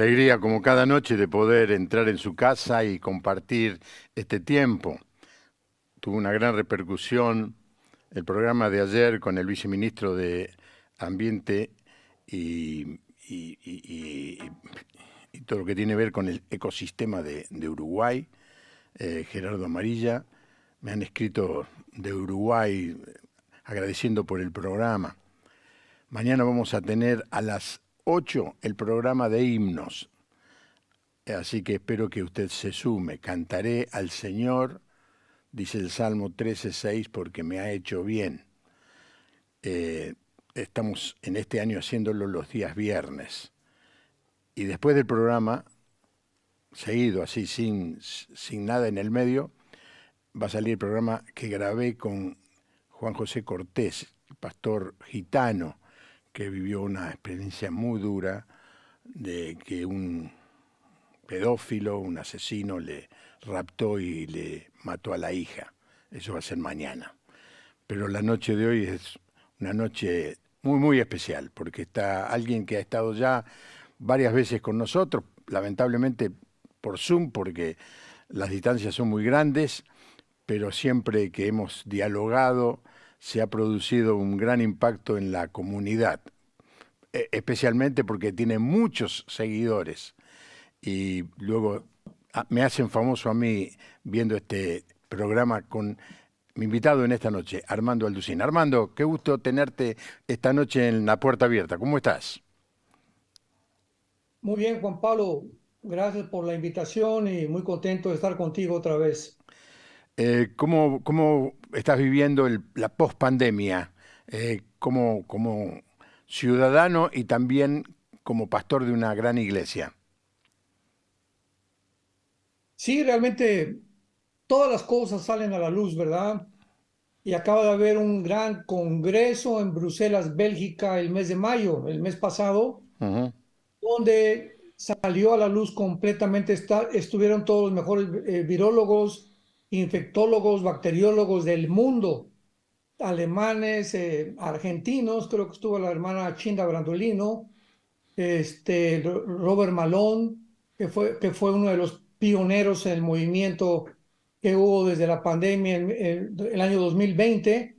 Alegría como cada noche de poder entrar en su casa y compartir este tiempo. Tuvo una gran repercusión el programa de ayer con el viceministro de Ambiente y, y- y- y- y todo lo que tiene que ver con el ecosistema de Uruguay, Gerardo Amarilla. Me han escrito de Uruguay agradeciendo por el programa. Mañana vamos a tener a las 8 el programa de himnos. Así que espero que usted se sume. Cantaré al Señor, dice el Salmo 13:6, porque me ha hecho bien. Eh, Estamos en este año haciéndolo los días viernes. Y después del programa, seguido así, sin nada en el medio, va a salir el programa que grabé con Juan José Cortés, el pastor gitano, que vivió una experiencia muy dura de que un pedófilo, un asesino, le raptó y le mató a la hija. Eso va a ser mañana. Pero la noche de hoy es una noche muy, muy especial, porque está alguien que ha estado ya varias veces con nosotros, lamentablemente por Zoom, porque las distancias son muy grandes, pero siempre que hemos dialogado se ha producido un gran impacto en la comunidad, especialmente porque tiene muchos seguidores y luego me hacen famoso a mí viendo este programa con mi invitado en esta noche, Armando Alducín. Armando, qué gusto tenerte esta noche en La Puerta Abierta. ¿Cómo estás? Muy bien, Juan Pablo, gracias por la invitación y muy contento de estar contigo otra vez. ¿Cómo estás viviendo la pospandemia como ciudadano y también como pastor de una gran iglesia? Sí, realmente todas las cosas salen a la luz, ¿verdad? Y acaba de haber un gran congreso en Bruselas, Bélgica, el mes de mayo, el mes pasado, Ujú. donde salió a la luz completamente, estuvieron todos los mejores virólogos, infectólogos, bacteriólogos del mundo, alemanes, argentinos, creo que estuvo la hermana Chinda Brandolino, Robert Malone, que fue uno de los pioneros en el movimiento que hubo desde la pandemia en el año 2020.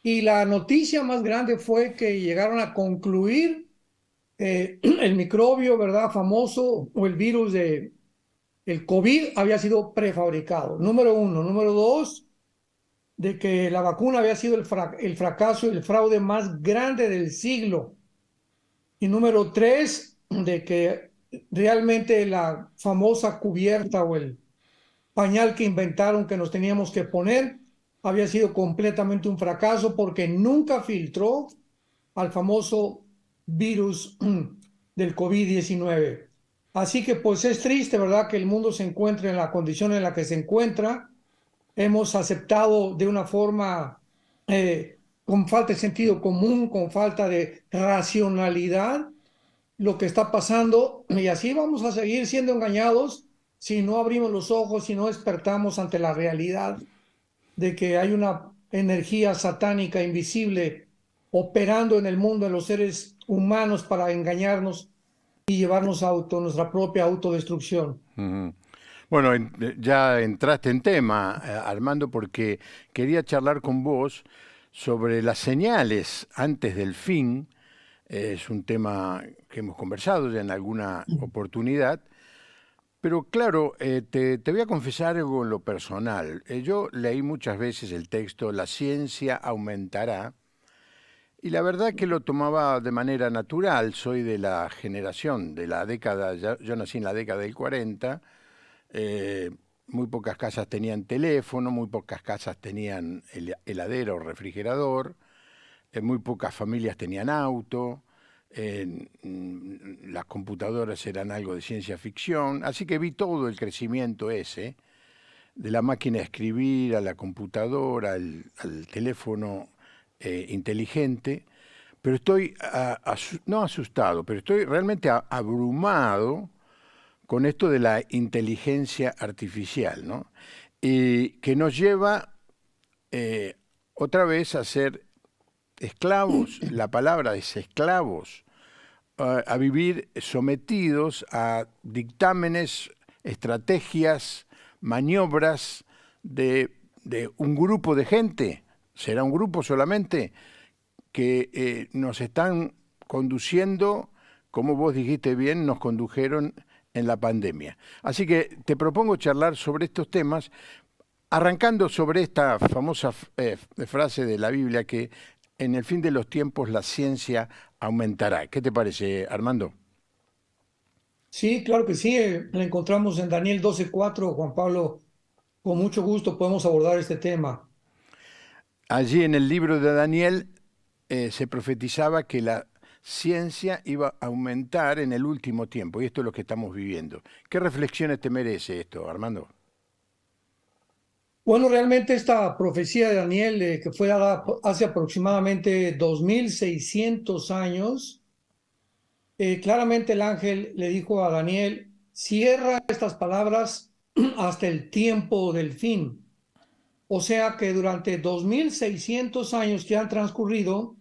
Y la noticia más grande fue que llegaron a concluir el microbio, ¿verdad? Famoso, o el virus de el COVID había sido prefabricado. Número uno. Número dos, de que la vacuna había sido el fracaso y el fraude más grande del siglo. Y número tres, de que realmente la famosa cubierta o el pañal que inventaron que nos teníamos que poner había sido completamente un fracaso porque nunca filtró al famoso virus del COVID-19. Así que pues es triste, ¿verdad?, que el mundo se encuentre en la condición en la que se encuentra. Hemos aceptado de una forma con falta de sentido común, con falta de racionalidad, lo que está pasando, y así vamos a seguir siendo engañados si no abrimos los ojos, si no despertamos ante la realidad de que hay una energía satánica invisible operando en el mundo, en los seres humanos para engañarnos y llevarnos a nuestra propia autodestrucción. Ujú. Bueno, ya entraste en tema, Armando, porque quería charlar con vos sobre las señales antes del fin. Es un tema que hemos conversado ya en alguna oportunidad, pero claro, te voy a confesar algo en lo personal. Yo leí muchas veces el texto La ciencia aumentará y la verdad que lo tomaba de manera natural. Soy de la generación, de la década, yo nací en la década del 40. eh, Muy pocas casas tenían teléfono, muy pocas casas tenían heladero o refrigerador, muy pocas familias tenían auto, las computadoras eran algo de ciencia ficción, así que vi todo el crecimiento ese, de la máquina de escribir a la computadora, al teléfono inteligente, pero estoy, no asustado, pero estoy realmente abrumado con esto de la inteligencia artificial, ¿no? Y que nos lleva eh, otra vez a ser esclavos, la palabra es esclavos, a vivir sometidos a dictámenes, estrategias, maniobras de un grupo de gente, será un grupo solamente, que nos están conduciendo, como vos dijiste bien, nos condujeron en la pandemia. Así que te propongo charlar sobre estos temas, arrancando sobre esta famosa frase de la Biblia que en el fin de los tiempos la ciencia aumentará. ¿Qué te parece, Armando? Sí, claro que sí. La encontramos en Daniel 12:4, Juan Pablo. Con mucho gusto podemos abordar este tema. Allí en el libro de Daniel se profetizaba que la ciencia iba a aumentar en el último tiempo, y esto es lo que estamos viviendo. ¿Qué reflexiones te merece esto, Armando? Bueno, realmente esta profecía de Daniel, que fue dada hace aproximadamente 2600 años, claramente el ángel le dijo a Daniel: cierra estas palabras hasta el tiempo del fin. O sea que durante 2600 años que han transcurrido,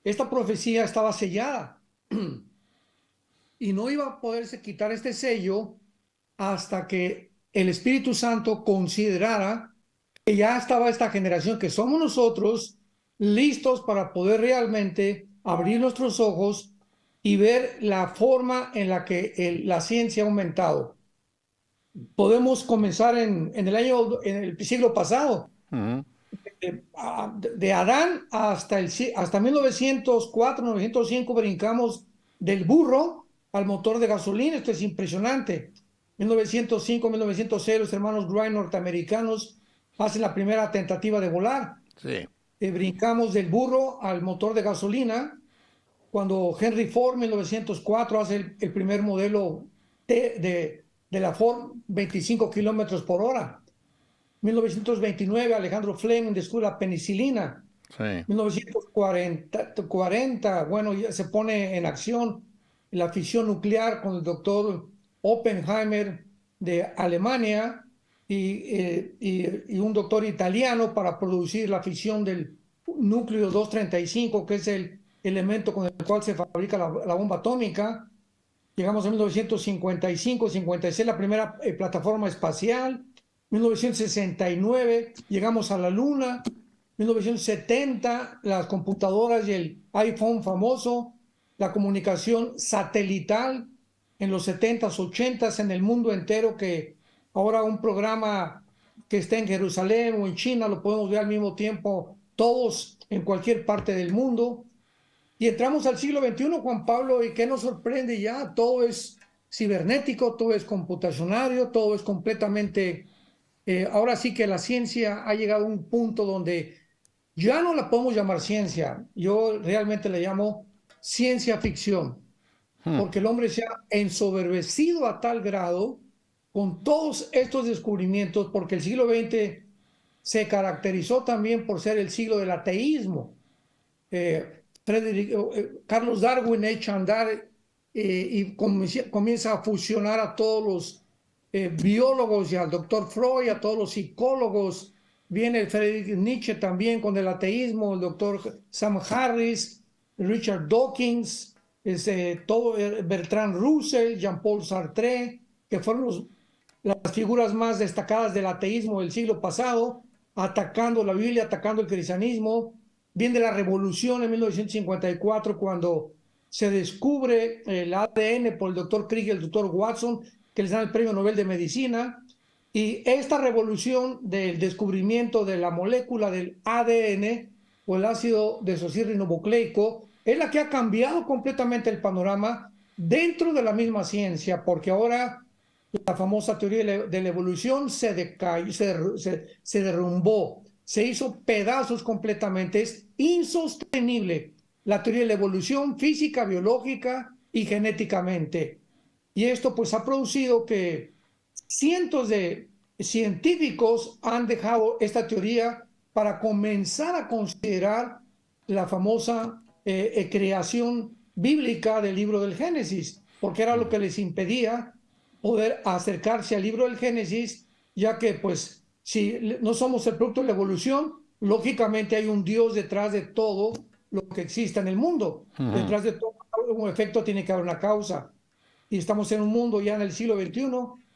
esta profecía estaba sellada y no iba a poderse quitar este sello hasta que el Espíritu Santo considerara que ya estaba esta generación que somos nosotros listos para poder realmente abrir nuestros ojos y ver la forma en la que la ciencia ha aumentado. Podemos comenzar en el siglo pasado. Ujú. De Adán hasta 1904, 1905 brincamos del burro al motor de gasolina. Esto es impresionante. 1905, 1906, los hermanos Wright norteamericanos hacen la primera tentativa de volar. Sí, Brincamos del burro al motor de gasolina cuando Henry Ford en 1904 hace el primer modelo de la Ford 25 kilómetros por hora. 1929, Alejandro Fleming descubre la penicilina. sí. 1940, bueno, ya se pone en acción la fisión nuclear con el doctor Oppenheimer de Alemania y un doctor italiano para producir la fisión del núcleo 235, que es el elemento con el cual se fabrica la bomba atómica. Llegamos a 1955, 56, la primera plataforma espacial. 1969, llegamos a la Luna. 1970, las computadoras y el iPhone famoso. La comunicación satelital en los 70s, 80s en el mundo entero, que ahora un programa que esté en Jerusalén o en China lo podemos ver al mismo tiempo, todos en cualquier parte del mundo. Y entramos al siglo XXI, Juan Pablo, y ¿qué nos sorprende ya? Todo es cibernético, todo es computacionario, todo es completamente... ahora sí que la ciencia ha llegado a un punto donde ya no la podemos llamar ciencia, yo realmente la llamo ciencia ficción, Hmm. porque el hombre se ha ensoberbecido a tal grado con todos estos descubrimientos, porque el siglo XX se caracterizó también por ser el siglo del ateísmo. Carlos Darwin echa a andar y comienza a fusionar a todos los biólogos y al doctor Freud, a todos los psicólogos. Viene Friedrich Nietzsche también con el ateísmo, el doctor Sam Harris, Richard Dawkins, Bertrand Russell, Jean-Paul Sartre, que fueron las figuras más destacadas del ateísmo del siglo pasado, atacando la Biblia, atacando el cristianismo. Viene la revolución en 1954, cuando se descubre el ADN por el doctor Crick y el doctor Watson, que les dan el premio Nobel de Medicina. Y esta revolución del descubrimiento de la molécula del ADN o el ácido desoxirribonucleico es la que ha cambiado completamente el panorama dentro de la misma ciencia, porque ahora la famosa teoría de la evolución se decayó, se derrumbó, se hizo pedazos completamente. Es insostenible la teoría de la evolución física, biológica y genéticamente. Y esto pues ha producido que cientos de científicos han dejado esta teoría para comenzar a considerar la famosa creación bíblica del libro del Génesis, porque era lo que les impedía poder acercarse al libro del Génesis, ya que pues si no somos el producto de la evolución, lógicamente hay un Dios detrás de todo lo que existe en el mundo, Ujú. detrás de todo un efecto tiene que haber una causa. Y estamos en un mundo ya en el siglo XXI,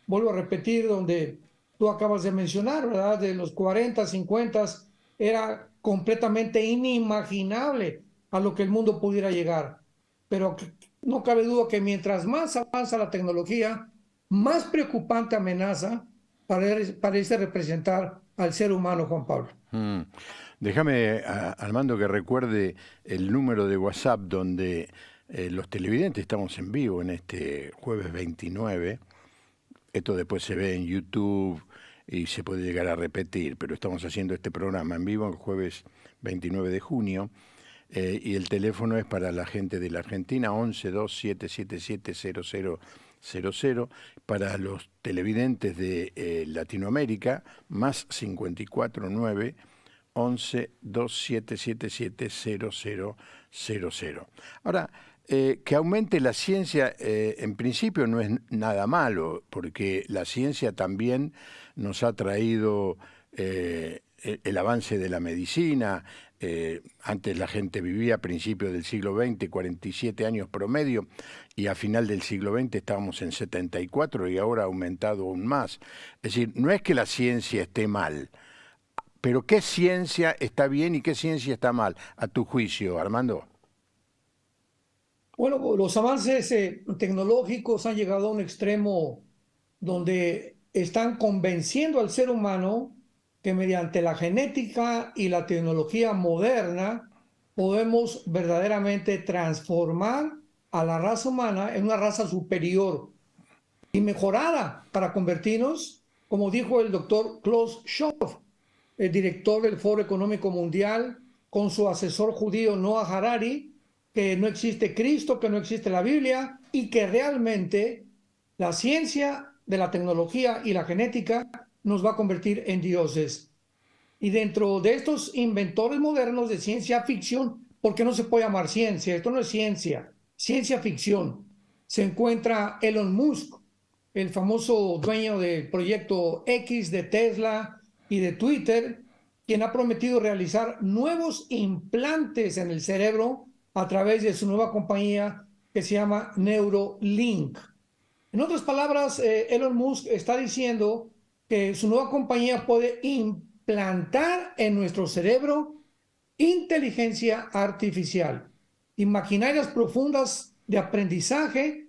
vuelvo a repetir, donde tú acabas de mencionar, ¿verdad? De los 40, 50, era completamente inimaginable a lo que el mundo pudiera llegar. Pero no cabe duda que mientras más avanza la tecnología, más preocupante amenaza parece representar al ser humano, Juan Pablo. Déjame, Armando, que recuerde el número de WhatsApp donde los televidentes estamos en vivo en este jueves 29. Esto después se ve en YouTube y se puede llegar a repetir, pero estamos haciendo este programa en vivo el jueves 29 de junio. Y el teléfono es para la gente de la Argentina, 1127770000. Para los televidentes de Latinoamérica, más 549 1127770000. Ahora, que aumente la ciencia, en principio no es nada malo, porque la ciencia también nos ha traído el avance de la medicina. Antes la gente vivía a principios del siglo XX 47 años promedio, y a final del siglo XX estábamos en 74 y ahora ha aumentado aún más. Es decir, no es que la ciencia esté mal, pero ¿qué ciencia está bien y qué ciencia está mal, a tu juicio, Armando? Bueno, los avances tecnológicos han llegado a un extremo donde están convenciendo al ser humano que mediante la genética y la tecnología moderna podemos verdaderamente transformar a la raza humana en una raza superior y mejorada para convertirnos, como dijo el doctor Klaus Schwab, el director del Foro Económico Mundial, con su asesor judío Noah Harari, que no existe Cristo, que no existe la Biblia y que realmente la ciencia de la tecnología y la genética nos va a convertir en dioses. Y dentro de estos inventores modernos de ciencia ficción, porque no se puede llamar ciencia, esto no es ciencia, ciencia ficción, se encuentra Elon Musk, el famoso dueño del proyecto X de Tesla y de Twitter, quien ha prometido realizar nuevos implantes en el cerebro a través de su nueva compañía que se llama Neuralink. En otras palabras, Elon Musk está diciendo que su nueva compañía puede implantar en nuestro cerebro inteligencia artificial y maquinarias profundas de aprendizaje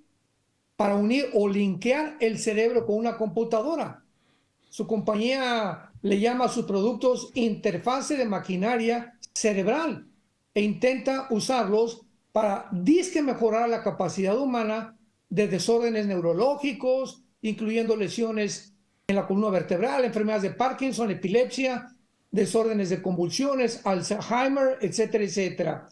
para unir o linkear el cerebro con una computadora. Su compañía le llama a sus productos interfase de maquinaria cerebral e intenta usarlos para disque mejorar la capacidad humana de desórdenes neurológicos, incluyendo lesiones en la columna vertebral, enfermedades de Parkinson, epilepsia, desórdenes de convulsiones, Alzheimer, etcétera, etcétera.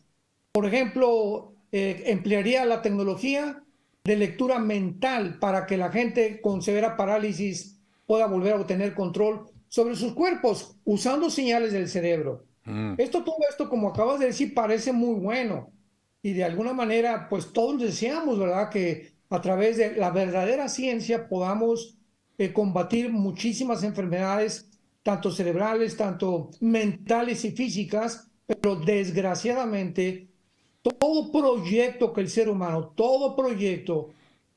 Por ejemplo, emplearía la tecnología de lectura mental para que la gente con severa parálisis pueda volver a obtener control sobre sus cuerpos usando señales del cerebro. Todo esto, como acabas de decir, parece muy bueno. Y de alguna manera, pues todos deseamos, ¿verdad?, que a través de la verdadera ciencia podamos combatir muchísimas enfermedades, tanto cerebrales, tanto mentales y físicas, pero desgraciadamente todo proyecto que el ser humano, todo proyecto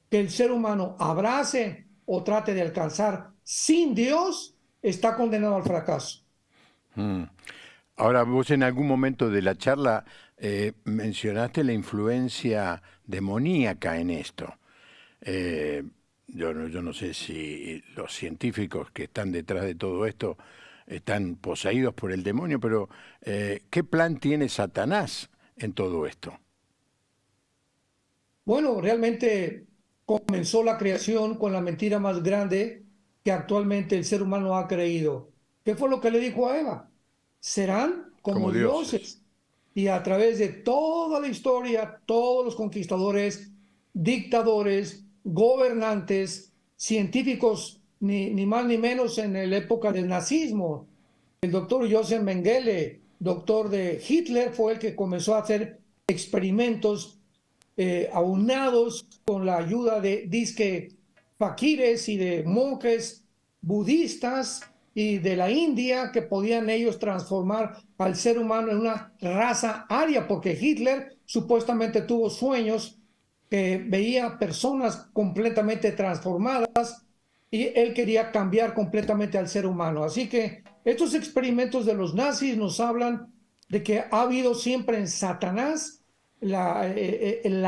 que el ser humano abrace o trate de alcanzar sin Dios, está condenado al fracaso. Ahora, vos en algún momento de la charla mencionaste la influencia demoníaca en esto. Yo no sé si los científicos que están detrás de todo esto están poseídos por el demonio, pero ¿qué plan tiene Satanás en todo esto? Bueno, realmente comenzó la creación con la mentira más grande que actualmente el ser humano ha creído. ¿Qué fue lo que le dijo a Eva? Serán Como como dioses. dioses. Y a través de toda la historia, todos los conquistadores, dictadores, gobernantes, científicos, ni más ni menos en la época del nazismo, el doctor Joseph Mengele, doctor de Hitler, fue el que comenzó a hacer experimentos aunados con la ayuda de disque faquires y de monjes budistas y de la India, que podían ellos transformar al ser humano en una raza aria, porque Hitler supuestamente tuvo sueños que veía personas completamente transformadas y él quería cambiar completamente al ser humano. Así que estos experimentos de los nazis nos hablan de que ha habido siempre en Satanás la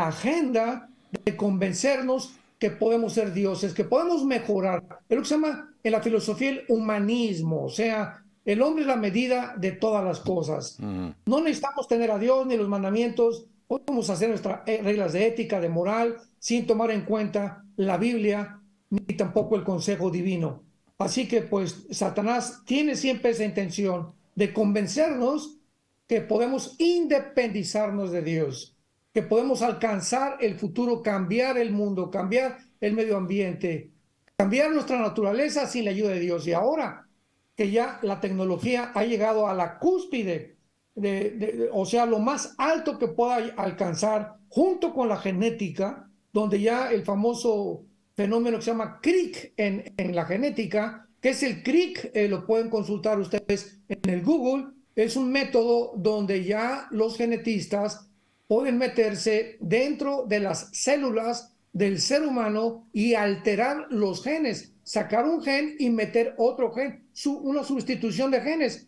agenda de convencernos que podemos ser dioses, que podemos mejorar. Es lo que se llama en la filosofía el humanismo, o sea, el hombre es la medida de todas las cosas. No necesitamos tener a Dios ni los mandamientos, podemos hacer nuestras reglas de ética, de moral, sin tomar en cuenta la Biblia ni tampoco el consejo divino. Así que pues Satanás tiene siempre esa intención de convencernos que podemos independizarnos de Dios, que podemos alcanzar el futuro, cambiar el mundo, cambiar el medio ambiente, cambiar nuestra naturaleza sin la ayuda de Dios. Y ahora que ya la tecnología ha llegado a la cúspide, o sea, lo más alto que pueda alcanzar, junto con la genética, donde ya el famoso fenómeno que se llama crick en la genética, que es el crick, lo pueden consultar ustedes en el Google, es un método donde ya los genetistas pueden meterse dentro de las células del ser humano y alterar los genes, sacar un gen y meter otro gen, una sustitución de genes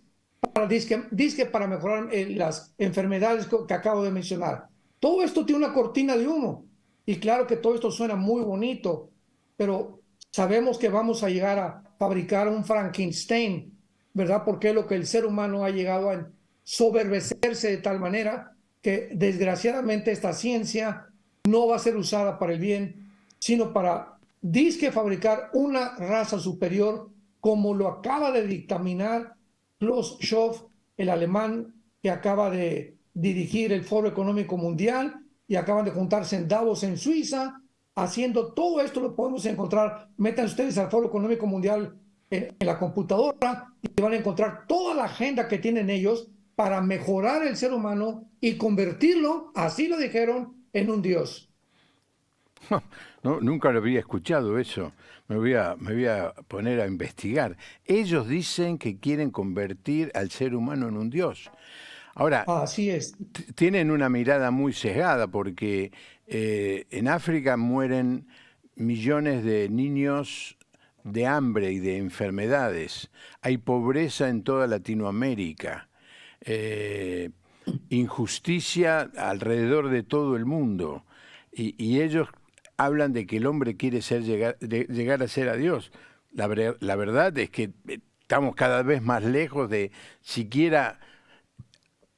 para disque para mejorar las enfermedades que acabo de mencionar. Todo esto tiene una cortina de humo y claro que todo esto suena muy bonito, pero sabemos que vamos a llegar a fabricar un Frankenstein, ¿verdad? Porque es lo que el ser humano ha llegado a soberbecerse de tal manera que desgraciadamente esta ciencia no va a ser usada para el bien, sino para disque fabricar una raza superior, como lo acaba de dictaminar Klaus Schwab, el alemán que acaba de dirigir el Foro Económico Mundial y acaban de juntarse en Davos, en Suiza, haciendo todo esto. Lo podemos encontrar, metan ustedes al Foro Económico Mundial en la computadora y van a encontrar toda la agenda que tienen ellos para mejorar el ser humano y convertirlo, así lo dijeron, en un dios. No, nunca lo había escuchado eso. Me voy a poner a investigar. Ellos dicen que quieren convertir al ser humano en un dios. Ahora, Así es. tienen una mirada muy sesgada porque en África mueren millones de niños de hambre y de enfermedades. Hay pobreza en toda Latinoamérica. Injusticia alrededor de todo el mundo. Y ellos hablan de que el hombre quiere llegar a ser a Dios. La verdad es que estamos cada vez más lejos de siquiera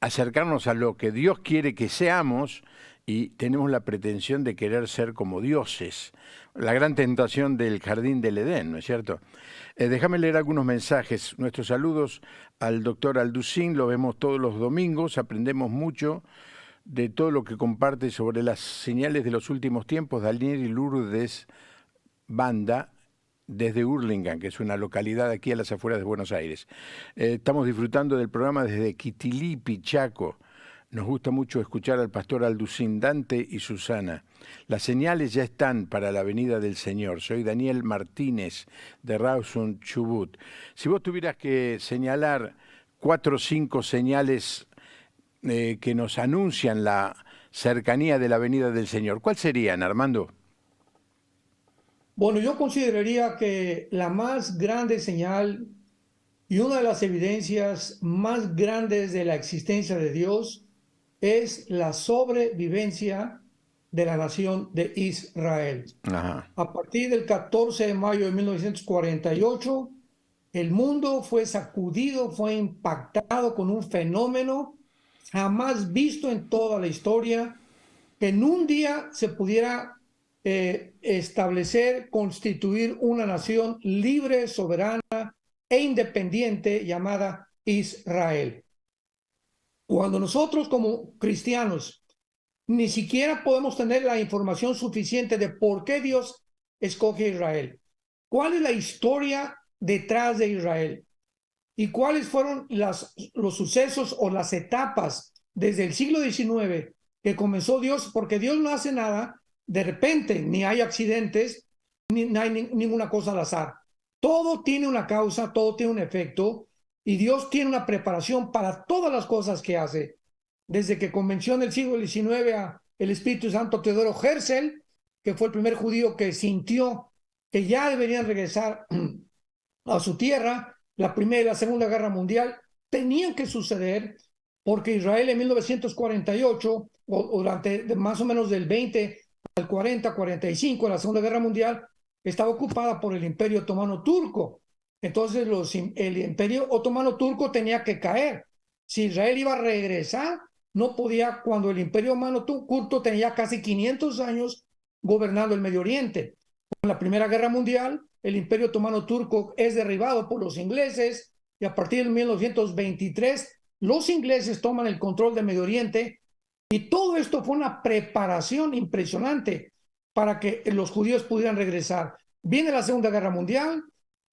acercarnos a lo que Dios quiere que seamos y tenemos la pretensión de querer ser como dioses. La gran tentación del jardín del Edén, ¿no es cierto? Déjame leer algunos mensajes. Nuestros saludos al doctor Alducín, lo vemos todos los domingos, aprendemos mucho de todo lo que comparte sobre las señales de los últimos tiempos. Daniel y Lourdes Banda, desde Hurlingham, que es una localidad aquí a las afueras de Buenos Aires. Estamos disfrutando del programa desde Quitilipi, Chaco. Nos gusta mucho escuchar al pastor Alducín, Dante y Susana. Las señales ya están para la venida del Señor. Soy Daniel Martínez, de Rawson, Chubut. Si vos tuvieras que señalar 4 o 5 señales que nos anuncian la cercanía de la venida del Señor, ¿cuáles serían, Armando? Bueno, yo consideraría que la más grande señal y una de las evidencias más grandes de la existencia de Dios es la sobrevivencia de la nación de Israel. Ajá. A partir del 14 de mayo de 1948, el mundo fue sacudido, fue impactado con un fenómeno jamás visto en toda la historia, que en un día se pudiera establecer, constituir una nación libre, soberana e independiente llamada Israel. Cuando nosotros como cristianos ni siquiera podemos tener la información suficiente de por qué Dios escoge a Israel, cuál es la historia detrás de Israel y cuáles fueron los sucesos o las etapas desde el siglo XIX que comenzó Dios, porque Dios no hace nada de repente, ni hay accidentes, ni hay ninguna cosa al azar. Todo tiene una causa, todo tiene un efecto, y Dios tiene una preparación para todas las cosas que hace. Desde que comenzó en el siglo XIX el Espíritu Santo Teodoro Herzl, que fue el primer judío que sintió que ya deberían regresar a su tierra. La Primera y la Segunda Guerra Mundial tenían que suceder porque Israel en 1948, o durante más o menos del 20 al 40, 45, la Segunda Guerra Mundial, estaba ocupada por el Imperio Otomano Turco. Entonces el Imperio Otomano Turco tenía que caer. Si Israel iba a regresar, no podía, cuando el Imperio Otomano Turco tenía casi 500 años gobernando el Medio Oriente. En la Primera Guerra Mundial, el Imperio Otomano Turco es derribado por los ingleses y a partir de 1923 los ingleses toman el control del Medio Oriente y todo esto fue una preparación impresionante para que los judíos pudieran regresar. Viene la Segunda Guerra Mundial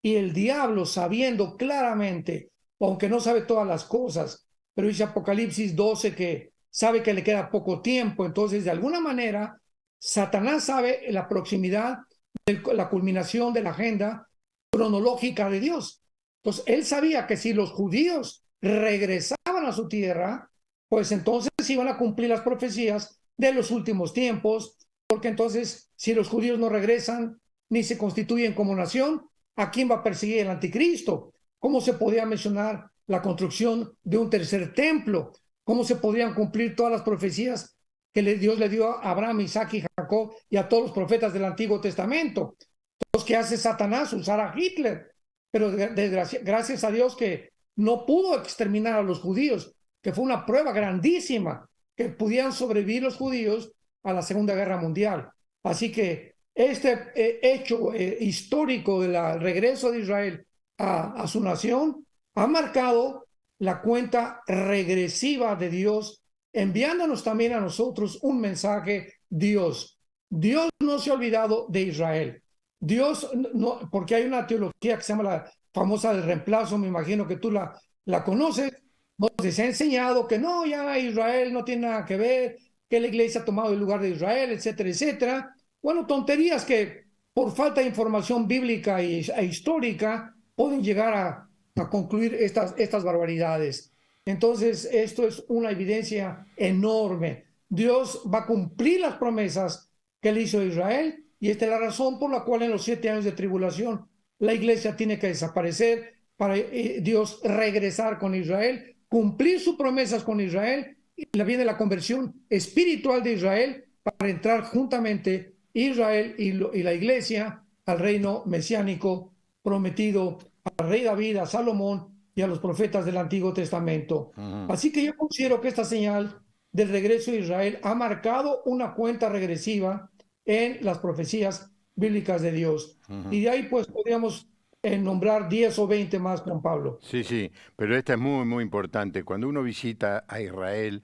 y el diablo, sabiendo claramente, aunque no sabe todas las cosas, pero dice Apocalipsis 12 que sabe que le queda poco tiempo, entonces de alguna manera Satanás sabe la proximidad de la culminación de la agenda cronológica de Dios. Entonces él sabía que si los judíos regresaban a su tierra, pues entonces iban a cumplir las profecías de los últimos tiempos, porque entonces si los judíos no regresan ni se constituyen como nación, ¿a quién va a perseguir el anticristo? ¿Cómo se podía mencionar la construcción de un tercer templo? ¿Cómo se podrían cumplir todas las profecías que Dios le dio a Abraham, Isaac y Jacob y a todos los profetas del Antiguo Testamento? Entonces, ¿qué hace Satanás? Usar a Hitler. Pero gracias a Dios que no pudo exterminar a los judíos, que fue una prueba grandísima que pudieran sobrevivir los judíos a la Segunda Guerra Mundial. Así que este hecho histórico del regreso de Israel a su nación ha marcado la cuenta regresiva de Dios, enviándonos también a nosotros un mensaje. Dios no se ha olvidado de Israel. Dios, no, porque hay una teología que se llama la famosa del reemplazo, me imagino que tú la conoces, donde se ha enseñado que no, ya Israel no tiene nada que ver, que la iglesia ha tomado el lugar de Israel, etcétera, etcétera. Bueno, tonterías que por falta de información bíblica e histórica pueden llegar a concluir estas barbaridades. Entonces, esto es una evidencia enorme. Dios va a cumplir las promesas que le hizo a Israel y esta es la razón por la cual en los 7 años de tribulación la iglesia tiene que desaparecer para Dios regresar con Israel, cumplir sus promesas con Israel y viene la conversión espiritual de Israel para entrar juntamente Israel y la iglesia al reino mesiánico prometido al rey David, a Salomón y a los profetas del Antiguo Testamento. Así que yo considero que esta señal del regreso de Israel ha marcado una cuenta regresiva en las profecías bíblicas de Dios. Y de ahí pues podríamos nombrar 10 o 20 más, Juan Pablo. Sí, sí, pero esta es muy, muy importante. Cuando uno visita a Israel,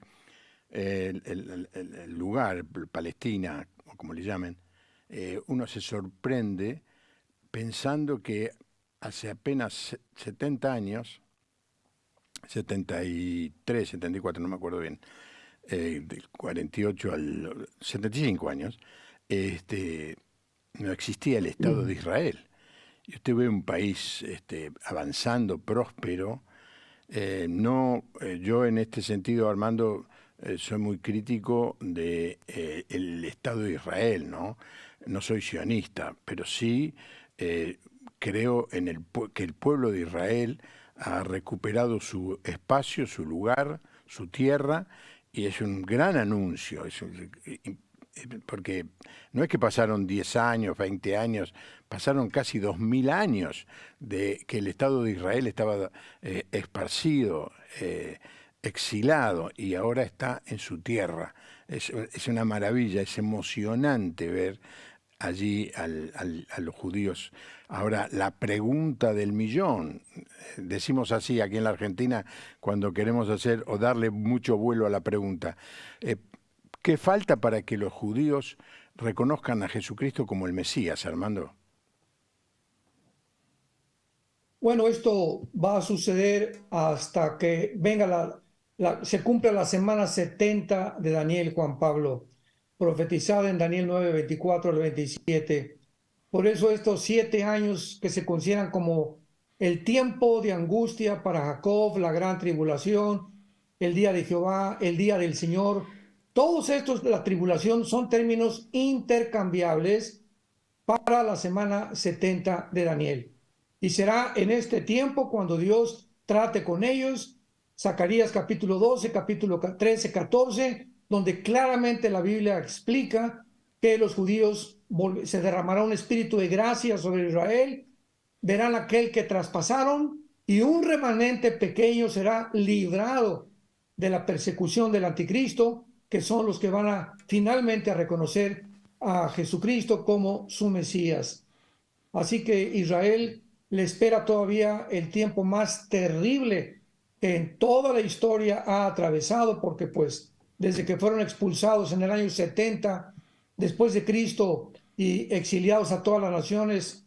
el lugar, Palestina, o como le llamen, uno se sorprende pensando que hace apenas 70 años, 73, 74, no me acuerdo bien, del 48 al 75 años, no existía el Estado de Israel. Y usted ve un país avanzando, próspero. Yo en este sentido, Armando, soy muy crítico de el Estado de Israel, ¿no? No soy sionista, pero sí creo en que el pueblo de Israel ha recuperado su espacio, su lugar, su tierra, y es un gran anuncio. Porque no es que pasaron 10 años, 20 años, pasaron casi 2000 años de que el Estado de Israel estaba esparcido, exilado, y ahora está en su tierra. Es una maravilla, es emocionante ver allí a los judíos. Ahora, la pregunta del millón, decimos así aquí en la Argentina cuando queremos hacer o darle mucho vuelo a la pregunta, ¿qué falta para que los judíos reconozcan a Jesucristo como el Mesías, Armando? Bueno, esto va a suceder hasta que venga se cumpla la semana 70 de Daniel, Juan Pablo, profetizada en Daniel 9, 24 al 27. Por eso estos 7 años que se consideran como el tiempo de angustia para Jacob, la gran tribulación, el día de Jehová, el día del Señor, Todos estos, la tribulación, son términos intercambiables para la semana 70 de Daniel. Y será en este tiempo cuando Dios trate con ellos. Zacarías capítulo 12, capítulo 13, 14, donde claramente la Biblia explica que los judíos se derramará un espíritu de gracia sobre Israel, verán aquel que traspasaron, y un remanente pequeño será librado de la persecución del anticristo, que son los que van a finalmente a reconocer a Jesucristo como su Mesías. Así que Israel le espera todavía el tiempo más terrible que en toda la historia ha atravesado, porque pues desde que fueron expulsados en el año 70 después de Cristo y exiliados a todas las naciones,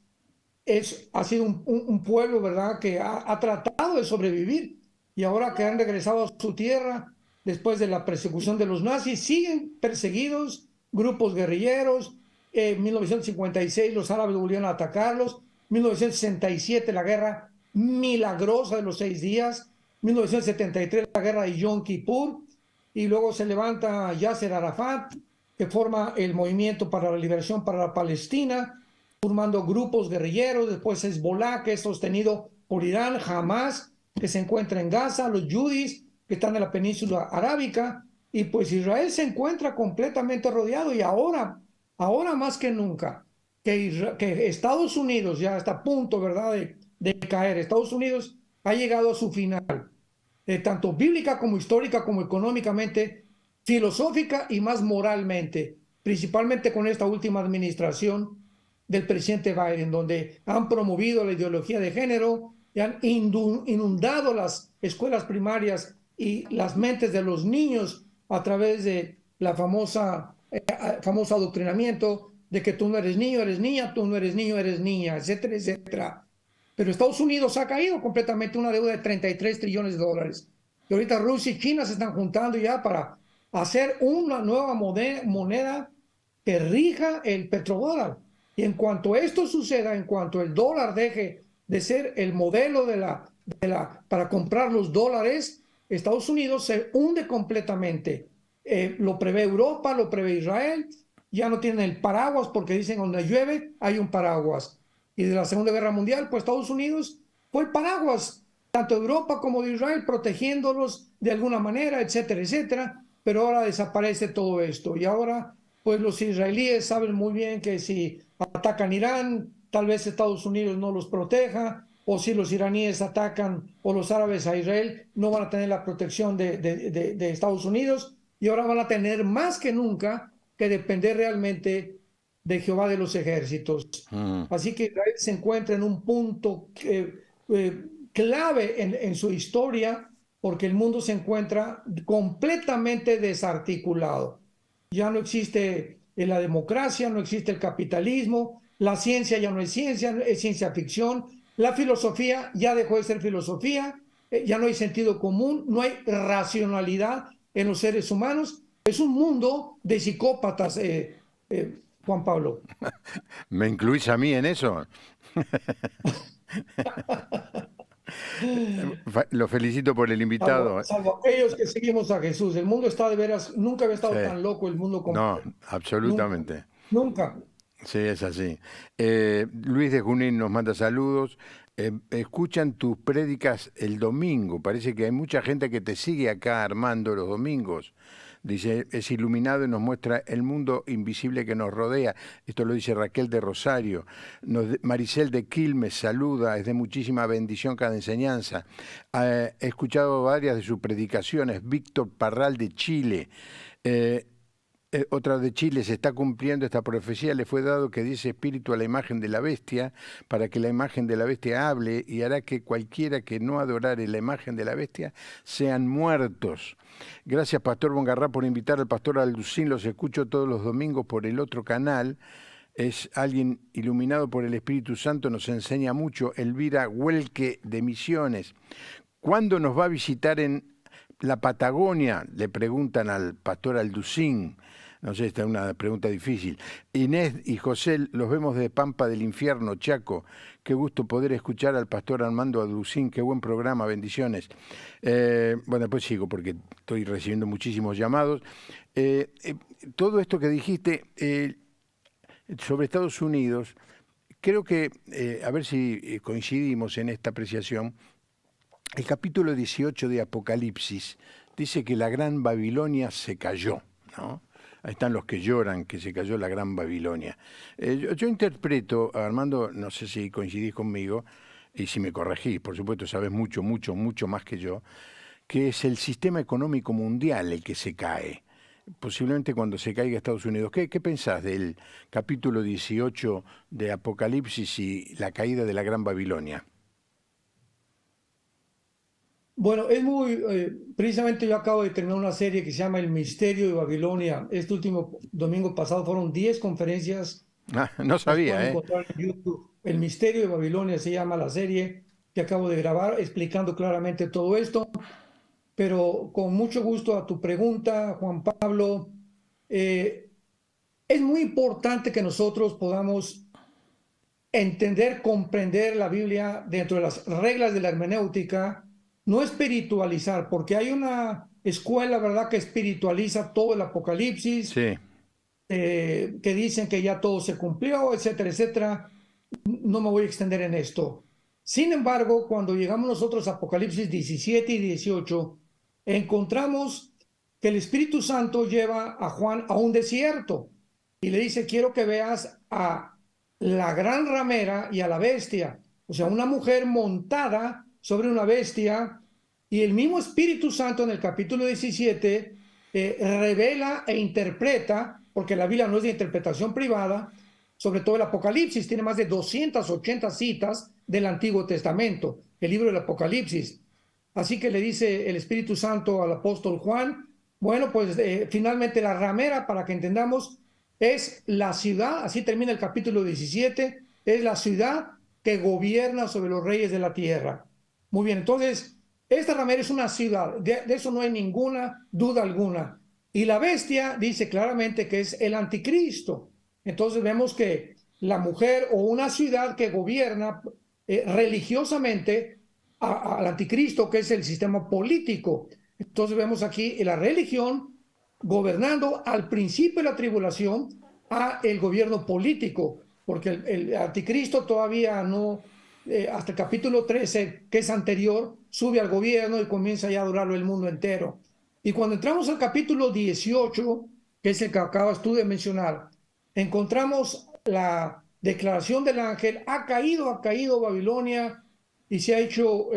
ha sido un pueblo, ¿verdad?, que ha tratado de sobrevivir, y ahora que han regresado a su tierra después de la persecución de los nazis, siguen perseguidos, grupos guerrilleros. En 1956 los árabes volvieron a atacarlos, 1967 la guerra milagrosa de los 6 días, 1973 la guerra de Yom Kippur, y luego se levanta Yasser Arafat, que forma el movimiento para la liberación para la Palestina, formando grupos guerrilleros. Después Hezbollah, que es sostenido por Irán, Hamas, que se encuentra en Gaza, los Yudis, que están en la península arábica, y pues Israel se encuentra completamente rodeado, y ahora más que nunca, que Estados Unidos ya está a punto, ¿verdad?, de caer. Estados Unidos ha llegado a su final, tanto bíblica como histórica, como económicamente, filosófica y más moralmente, principalmente con esta última administración del presidente Biden, donde han promovido la ideología de género y han inundado las escuelas primarias y las mentes de los niños a través de la famoso adoctrinamiento de que tú no eres niño, eres niña, tú no eres niño, eres niña, etcétera, etcétera. Pero Estados Unidos ha caído completamente, una deuda de 33 trillones de dólares. Y ahorita Rusia y China se están juntando ya para hacer una nueva moneda que rija el petrodólar. Y en cuanto esto suceda, en cuanto el dólar deje de ser el modelo para comprar los dólares, Estados Unidos se hunde completamente. Lo prevé Europa, lo prevé Israel. Ya no tienen el paraguas, porque dicen donde llueve hay un paraguas. Y de la Segunda Guerra Mundial, pues Estados Unidos fue el paraguas, tanto de Europa como de Israel, protegiéndolos de alguna manera, etcétera, etcétera. Pero ahora desaparece todo esto. Y ahora, pues los israelíes saben muy bien que si atacan Irán, tal vez Estados Unidos no los proteja, o si los iraníes atacan, o los árabes a Israel, no van a tener la protección de Estados Unidos, y ahora van a tener más que nunca que depender realmente de Jehová de los ejércitos. Así que Israel se encuentra en un punto clave en su historia, porque el mundo se encuentra completamente desarticulado. Ya no existe la democracia, no existe el capitalismo, la ciencia ya no es ciencia ficción, la filosofía ya dejó de ser filosofía, ya no hay sentido común, no hay racionalidad en los seres humanos. Es un mundo de psicópatas, Juan Pablo. ¿Me incluís a mí en eso? Lo felicito por el invitado. Salvo aquellos que seguimos a Jesús. El mundo está de veras, nunca había estado Sí. tan loco el mundo como No, hoy. absolutamente. Nunca. Sí, es así. Luis de Junín nos manda saludos. Escuchan tus prédicas el domingo. Parece que hay mucha gente que te sigue acá, Armando, los domingos. Dice, es iluminado y nos muestra el mundo invisible que nos rodea. Esto lo dice Raquel de Rosario. Maricel de Quilmes saluda, es de muchísima bendición cada enseñanza. He escuchado varias de sus predicaciones. Víctor Parral de Chile. Otra de Chile, se está cumpliendo esta profecía, le fue dado que diese espíritu a la imagen de la bestia, para que la imagen de la bestia hable, y hará que cualquiera que no adorare la imagen de la bestia sean muertos. Gracias, Pastor Bongarrá, por invitar al Pastor Alducín. Los escucho todos los domingos por el otro canal. Es alguien iluminado por el Espíritu Santo, nos enseña mucho. Elvira Huelque de Misiones. ¿Cuándo nos va a visitar en la Patagonia? Le preguntan al Pastor Alducín. No sé, esta es una pregunta difícil. Inés y José, los vemos de Pampa del Infierno, Chaco. Qué gusto poder escuchar al pastor Armando Adlucín. Qué buen programa, bendiciones. Bueno, después sigo porque estoy recibiendo muchísimos llamados. Eh, eh, Todo esto que dijiste sobre Estados Unidos, creo que, a ver si coincidimos en esta apreciación, el capítulo 18 de Apocalipsis dice que la gran Babilonia se cayó, ¿no? Ahí están los que lloran que se cayó la gran Babilonia. Yo interpreto, Armando, no sé si coincidís conmigo, y si me corregís, por supuesto sabes mucho, mucho, mucho más que yo, que es el sistema económico mundial el que se cae. Posiblemente cuando se caiga Estados Unidos. ¿Qué pensás del capítulo 18 de Apocalipsis y la caída de la gran Babilonia? Bueno, precisamente yo acabo de terminar una serie que se llama El Misterio de Babilonia. Este último domingo pasado fueron 10 conferencias, Ah, no las pueden sabía, ¿eh? encontrar en YouTube. El Misterio de Babilonia se llama la serie que acabo de grabar, explicando claramente todo esto. Pero con mucho gusto a tu pregunta, Juan Pablo, eh, es muy importante que nosotros podamos entender, comprender la Biblia dentro de las reglas de la hermenéutica, no espiritualizar, porque hay una escuela, ¿verdad?, que espiritualiza todo el Apocalipsis, Sí. que dicen que ya todo se cumplió, etcétera, etcétera. No me voy a extender en esto. Sin embargo, cuando llegamos nosotros a Apocalipsis 17 y 18, encontramos que el Espíritu Santo lleva a Juan a un desierto y le dice, quiero que veas a la gran ramera y a la bestia, o sea, una mujer montada sobre una bestia, y el mismo Espíritu Santo en el capítulo 17 revela e interpreta, porque la Biblia no es de interpretación privada, sobre todo el Apocalipsis, tiene más de 280 citas del Antiguo Testamento, el libro del Apocalipsis. Así que le dice el Espíritu Santo al apóstol Juan, bueno, pues finalmente la ramera, para que entendamos, es la ciudad, así termina el capítulo 17, es la ciudad que gobierna sobre los reyes de la tierra. Muy bien, entonces, esta ramera es una ciudad, de eso no hay ninguna duda alguna. Y la bestia dice claramente que es el anticristo. Entonces vemos que la mujer o una ciudad que gobierna religiosamente al anticristo, que es el sistema político. Entonces vemos aquí la religión gobernando al principio de la tribulación a el gobierno político, porque el anticristo todavía no, hasta el capítulo 13, que es anterior, sube al gobierno y comienza ya a adorarlo el mundo entero. Y cuando entramos al capítulo 18, que es el que acabas tú de mencionar, encontramos la declaración del ángel, ha caído Babilonia y se ha hecho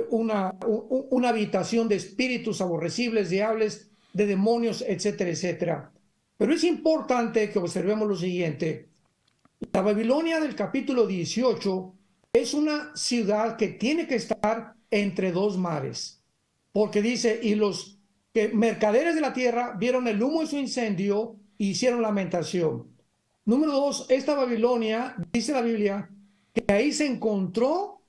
una habitación de espíritus aborrecibles, diables, de demonios, etcétera, etcétera. Pero es importante que observemos lo siguiente. La Babilonia del capítulo 18 es una ciudad que tiene que estar entre dos mares, porque dice, y los mercaderes de la tierra vieron el humo de su incendio e hicieron lamentación. Número dos, esta Babilonia, dice la Biblia, que ahí se encontró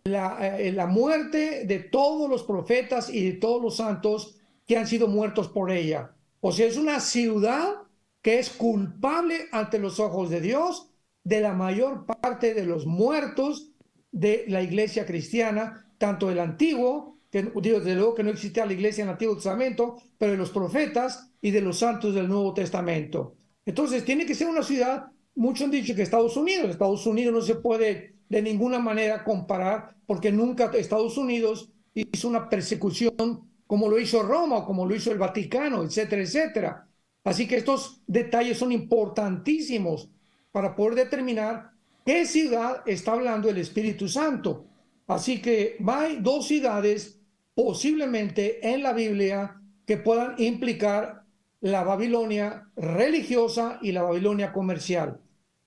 la muerte de todos los profetas y de todos los santos que han sido muertos por ella. O sea, es una ciudad que es culpable ante los ojos de Dios de la mayor parte de los muertos de la iglesia cristiana, tanto del antiguo, que digo, desde luego que no existía la iglesia en el Antiguo Testamento, pero de los profetas y de los santos del Nuevo Testamento. Entonces, tiene que ser una ciudad, muchos han dicho que Estados Unidos no se puede de ninguna manera comparar, porque nunca Estados Unidos hizo una persecución como lo hizo Roma o como lo hizo el Vaticano, etcétera, etcétera. Así que estos detalles son importantísimos para poder determinar qué ciudad está hablando el Espíritu Santo. Así que hay dos ciudades posiblemente en la Biblia que puedan implicar la Babilonia religiosa y la Babilonia comercial.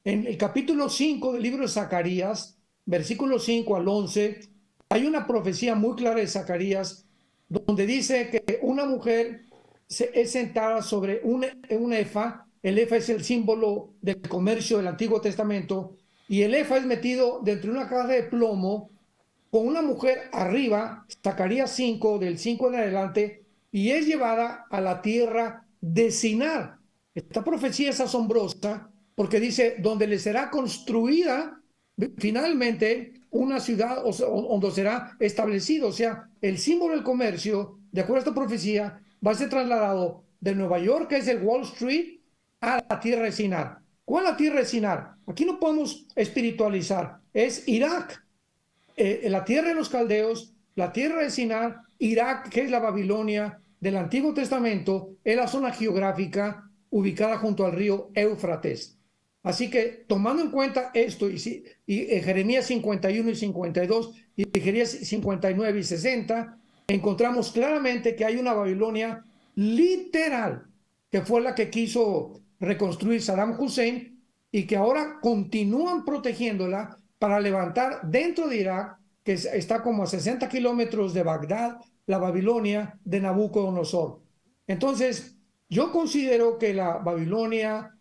En el capítulo 5 del libro de Zacarías, versículos 5 al 11, hay una profecía muy clara de Zacarías donde dice que una mujer es sentada sobre un efa. El efa es el símbolo del comercio del Antiguo Testamento, y el efa es metido dentro de una caja de plomo con una mujer arriba, Zacarías 5, del 5 en adelante, y es llevada a la tierra de Sinar. Esta profecía es asombrosa porque dice, donde le será construida finalmente una ciudad donde será establecido. O sea, el símbolo del comercio, de acuerdo a esta profecía, va a ser trasladado de Nueva York, que es el Wall Street, a la tierra de Sinar. ¿Cuál es la tierra de Sinar? Aquí no podemos espiritualizar. Es Irak, la tierra de los caldeos, la tierra de Sinar, Irak, que es la Babilonia del Antiguo Testamento, es la zona geográfica ubicada junto al río Éufrates. Así que tomando en cuenta esto, Jeremías 51 y 52, y Jeremías 59 y 60, encontramos claramente que hay una Babilonia literal, que fue la que quiso reconstruir Saddam Hussein y que ahora continúan protegiéndola para levantar dentro de Irak, que está como a 60 kilómetros de Bagdad, la Babilonia de Nabucodonosor. Entonces, yo considero que la Babilonia,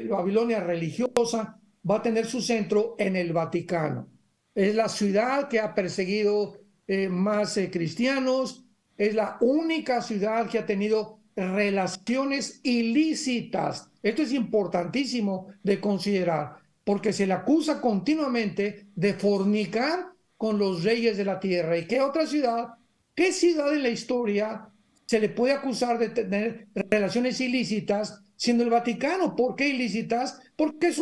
Babilonia religiosa, va a tener su centro en el Vaticano. Es la ciudad que ha perseguido más cristianos, es la única ciudad que ha tenido relaciones ilícitas. Esto es importantísimo de considerar, porque se le acusa continuamente de fornicar con los reyes de la tierra. ¿Y qué otra ciudad? ¿Qué ciudad en la historia se le puede acusar de tener relaciones ilícitas siendo el Vaticano? ¿Por qué ilícitas? Porque es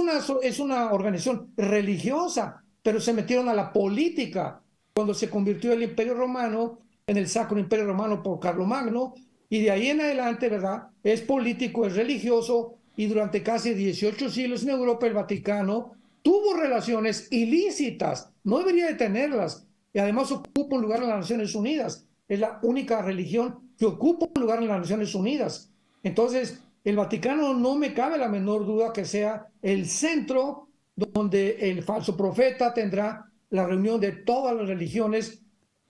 una organización religiosa, pero se metieron a la política cuando se convirtió el Imperio Romano en el Sacro Imperio Romano por Carlomagno, y de ahí en adelante, ¿verdad? Es político, es religioso, y durante casi 18 siglos en Europa el Vaticano tuvo relaciones ilícitas, no debería de tenerlas, y además ocupa un lugar en las Naciones Unidas. Es la única religión que ocupa un lugar en las Naciones Unidas. Entonces, el Vaticano no me cabe la menor duda que sea el centro donde el falso profeta tendrá la reunión de todas las religiones,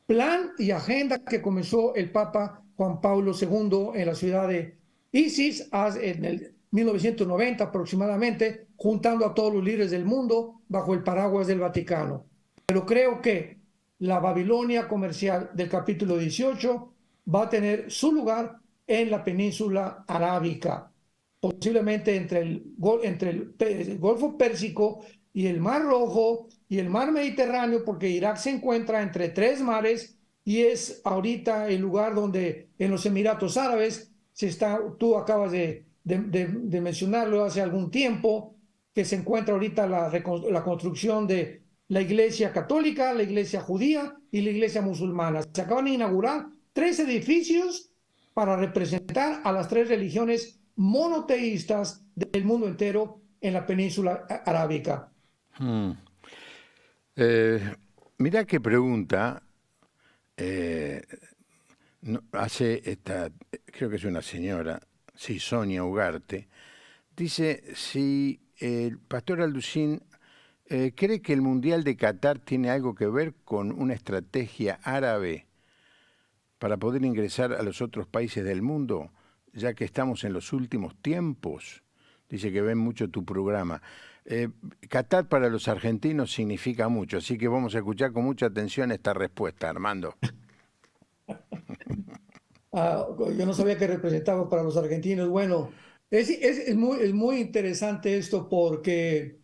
plan y agenda que comenzó el Papa Juan Pablo II en la ciudad de Isis en el 1990 aproximadamente, juntando a todos los líderes del mundo bajo el paraguas del Vaticano. Pero creo que la Babilonia comercial del capítulo 18 va a tener su lugar en la península arábica, posiblemente entre el Golfo Pérsico y el Mar Rojo y el Mar Mediterráneo, porque Irak se encuentra entre tres mares y es ahorita el lugar donde en los Emiratos Árabes tú acabas de mencionarlo hace algún tiempo, que se encuentra ahorita la construcción de la iglesia católica, la iglesia judía y la iglesia musulmana. Se acaban de inaugurar 3 edificios para representar a las 3 religiones monoteístas del mundo entero en la península arábica. Mirá qué pregunta creo que es una señora, sí, Sonia Ugarte, dice si el pastor Alducín cree que el Mundial de Qatar tiene algo que ver con una estrategia árabe para poder ingresar a los otros países del mundo, ya que estamos en los últimos tiempos. Dice que ven mucho tu programa. Qatar para los argentinos significa mucho, así que vamos a escuchar con mucha atención esta respuesta, Armando. Yo no sabía que representaba para los argentinos. Bueno, es muy interesante esto porque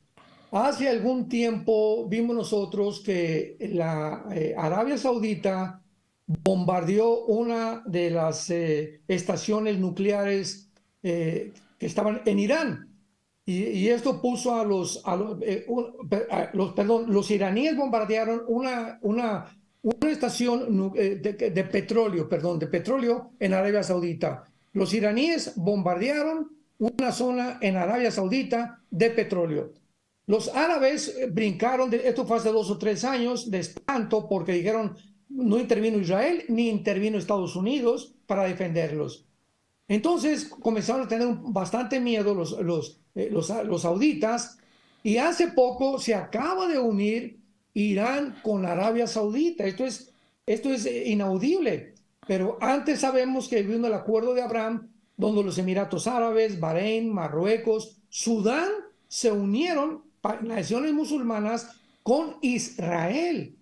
hace algún tiempo vimos nosotros que la Arabia Saudita bombardeó una de las estaciones nucleares que estaban en Irán. Y esto puso los iraníes bombardearon una estación de petróleo, perdón, de petróleo en Arabia Saudita. Los iraníes bombardearon una zona en Arabia Saudita de petróleo. Los árabes brincaron, esto fue hace 2 o 3 años, de espanto, porque dijeron, no intervino Israel ni intervino Estados Unidos para defenderlos. Entonces comenzaron a tener bastante miedo los sauditas, y hace poco se acaba de unir Irán con Arabia Saudita. Esto es inaudible, pero antes sabemos que vino el acuerdo de Abraham, donde los Emiratos Árabes, Bahrein, Marruecos, Sudán se unieron, naciones musulmanas, con Israel,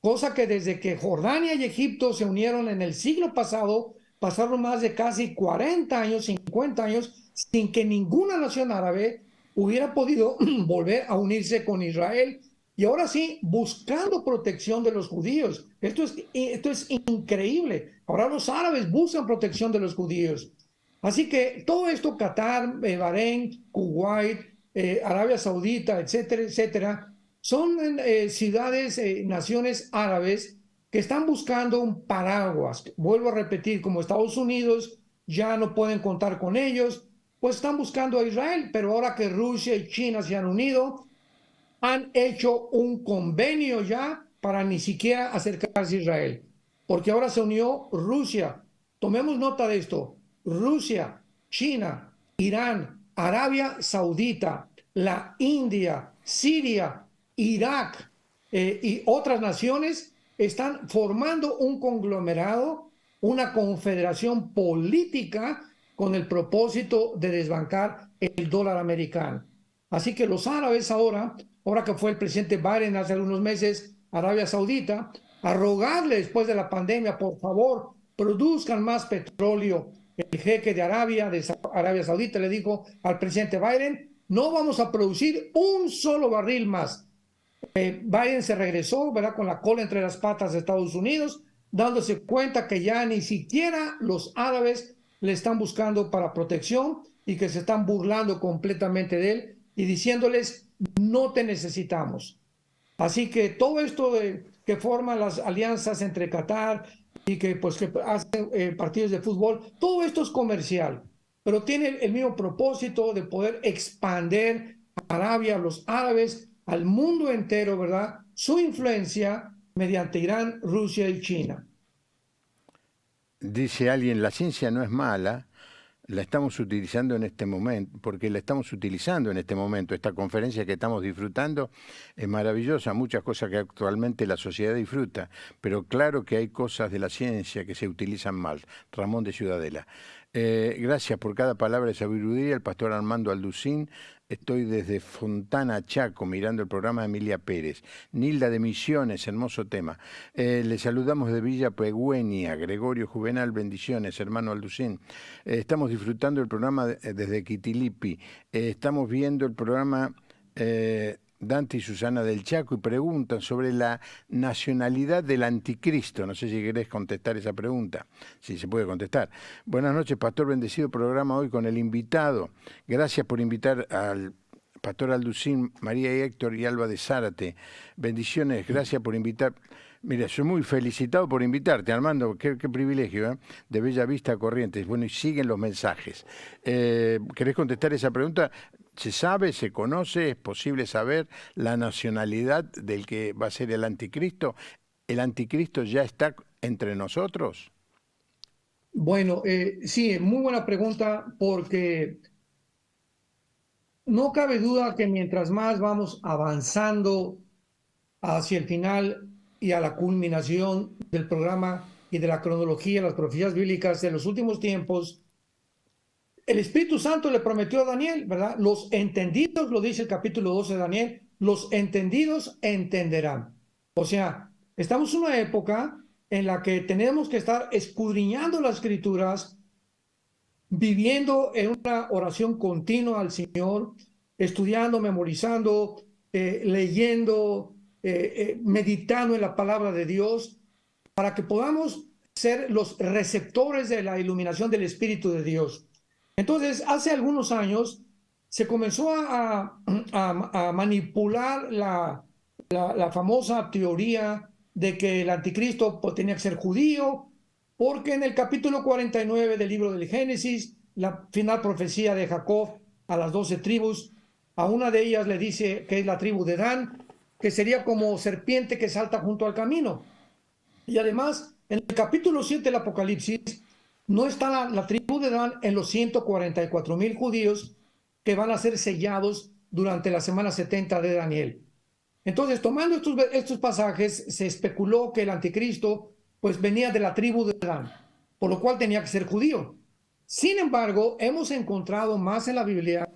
cosa que desde que Jordania y Egipto se unieron en el siglo pasado, pasaron más de casi 40 años, 50 años, sin que ninguna nación árabe hubiera podido volver a unirse con Israel. Y ahora sí, buscando protección de los judíos. Esto es increíble. Ahora los árabes buscan protección de los judíos. Así que todo esto, Qatar, Bahrein, Kuwait, Arabia Saudita, etcétera, etcétera, son ciudades, naciones árabes que están buscando un paraguas. Vuelvo a repetir, como Estados Unidos ya no pueden contar con ellos, pues están buscando a Israel, pero ahora que Rusia y China se han unido, han hecho un convenio ya para ni siquiera acercarse a Israel, porque ahora se unió Rusia. Tomemos nota de esto: Rusia, China, Irán, Arabia Saudita, la India, Siria, Irak y otras naciones están formando un conglomerado, una confederación política con el propósito de desbancar el dólar americano. Así que los árabes ahora que fue el presidente Biden hace algunos meses a Arabia Saudita, a rogarle después de la pandemia, por favor, produzcan más petróleo. El jeque de Arabia Saudita le dijo al presidente Biden: no vamos a producir un solo barril más. Biden se regresó, ¿verdad?, con la cola entre las patas de Estados Unidos, dándose cuenta que ya ni siquiera los árabes le están buscando para protección y que se están burlando completamente de él y diciéndoles: no te necesitamos. Así que todo esto que forman las alianzas entre Qatar y que hacen partidos de fútbol, todo esto es comercial, pero tiene el mismo propósito de poder expandir a Arabia, a los árabes, al mundo entero, ¿verdad?, su influencia mediante Irán, Rusia y China. Dice alguien, la ciencia no es mala, la estamos utilizando en este momento, porque la estamos utilizando en este momento. Esta conferencia que estamos disfrutando es maravillosa, muchas cosas que actualmente la sociedad disfruta, pero claro que hay cosas de la ciencia que se utilizan mal. Ramón de Ciudadela. Gracias por cada palabra de sabiduría, el pastor Armando Alducín. Estoy desde Fontana, Chaco, mirando el programa de Emilia Pérez. Nilda de Misiones, hermoso tema. Le saludamos de Villa Pegüeña, Gregorio Juvenal, bendiciones, hermano Alducín. Estamos disfrutando el programa desde Quitilipi. Estamos viendo el programa Dante y Susana del Chaco y preguntan sobre la nacionalidad del anticristo. No sé si querés contestar esa pregunta, si se puede contestar. Buenas noches, pastor, bendecido programa hoy con el invitado. Gracias por invitar al pastor Alducín, María y Héctor y Alba de Zárate. Bendiciones, gracias por invitar. Mira, soy muy felicitado por invitarte, Armando, qué privilegio, ¿eh? De Bella Vista a Corrientes. Bueno, y siguen los mensajes. ¿Querés contestar esa pregunta? ¿Se sabe, se conoce, es posible saber la nacionalidad del que va a ser el anticristo? ¿El anticristo ya está entre nosotros? Bueno, sí, muy buena pregunta, porque no cabe duda que mientras más vamos avanzando hacia el final y a la culminación del programa y de la cronología, las profecías bíblicas de los últimos tiempos, el Espíritu Santo le prometió a Daniel, ¿verdad? Los entendidos, lo dice el capítulo 12 de Daniel, los entendidos entenderán. O sea, estamos en una época en la que tenemos que estar escudriñando las escrituras, viviendo en una oración continua al Señor, estudiando, memorizando, leyendo, meditando en la palabra de Dios, para que podamos ser los receptores de la iluminación del Espíritu de Dios. Entonces, hace algunos años se comenzó a manipular la famosa teoría de que el anticristo tenía que ser judío, porque en el capítulo 49 del libro del Génesis, la final profecía de Jacob a las 12 tribus, a una de ellas le dice que es la tribu de Dan, que sería como serpiente que salta junto al camino. Y además, en el capítulo 7 del Apocalipsis, no está la tribu de Dan en los 144,000 judíos que van a ser sellados durante la semana 70 de Daniel. Entonces, tomando estos pasajes, se especuló que el anticristo pues venía de la tribu de Dan, por lo cual tenía que ser judío. Sin embargo, hemos encontrado más en la Biblia,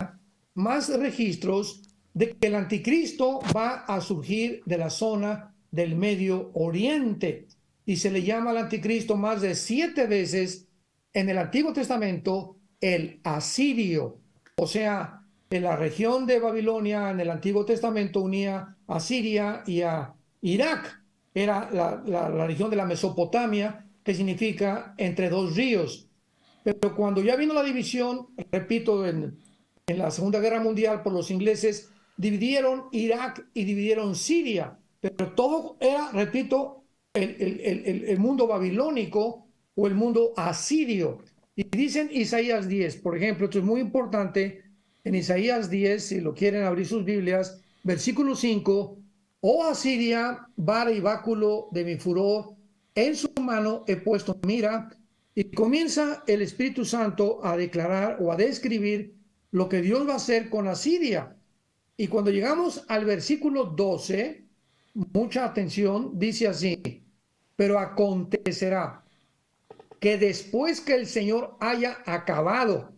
más registros de que el anticristo va a surgir de la zona del Medio Oriente, y se le llama al anticristo más de 7 veces en el Antiguo Testamento el asirio, o sea, en la región de Babilonia en el Antiguo Testamento unía a Siria y a Irak. Era la región de la Mesopotamia, que significa entre dos ríos. Pero cuando ya vino la división, repito, en la Segunda Guerra Mundial por los ingleses, dividieron Irak y dividieron Siria. Pero todo era, repito, el mundo babilónico o el mundo asirio. Y dicen Isaías 10, por ejemplo, esto es muy importante, en Isaías 10, si lo quieren abrir sus Biblias, versículo 5, oh Asiria, vara y báculo de mi furor, en su mano he puesto mira, y comienza el Espíritu Santo a declarar o a describir lo que Dios va a hacer con Asiria. Y cuando llegamos al versículo 12, mucha atención, dice así, pero acontecerá que después que el Señor haya acabado,